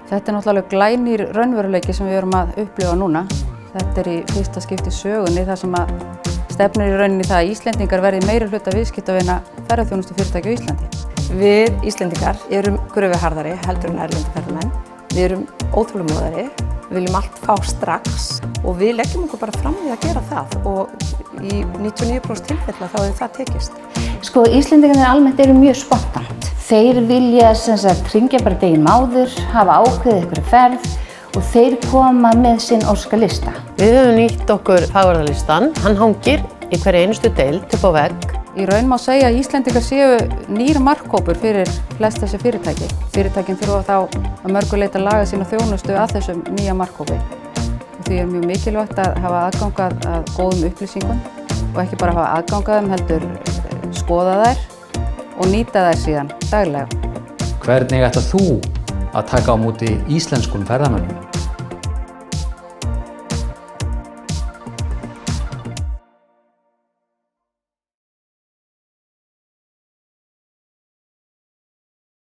Þetta náttúrulega glænýr raunveruleiki sem við erum að upplifa núna. Þetta í fyrsta skipti í sögunni þar sem að stefnir í rauninni það að Íslendingar verði meiri hluta viðskiptavina ferðaþjónustufyrirtækja á Íslandi. Við Íslendingar erum gröfuharðari heldur en erlendir ferðamenn. Við erum óþolinmóðari, við viljum allt fá strax og við leggjum okkur bara fram við að gera það og í 99% tilfella þá hefur það tekist. Sko, Íslendingarnir almennt eru mjög spontant. Þeir vilja hringja bara deginn áður, hafa ákveðið einhverja ferð og þeir koma með sinn óskalista. Við höfum nýtt okkur fagurðarlistan. Hann hangir í hverju einustu deild upp á vegg. Í raun má segja að Íslendingar séu nýr markhópur fyrir flest þessi fyrirtæki. Fyrirtækin þurfa þá að mörgu leyti að laga sína þjónustu að þessum nýja markhópi. Því er mjög mikilvægt að hafa aðgang að góðum upplýsingum og ekki bara hafa aðgang að þeim heldur skoða þær og nýta þær síðan daglega. Hvernig ætlar þú að taka á móti íslenskum ferðamönnum?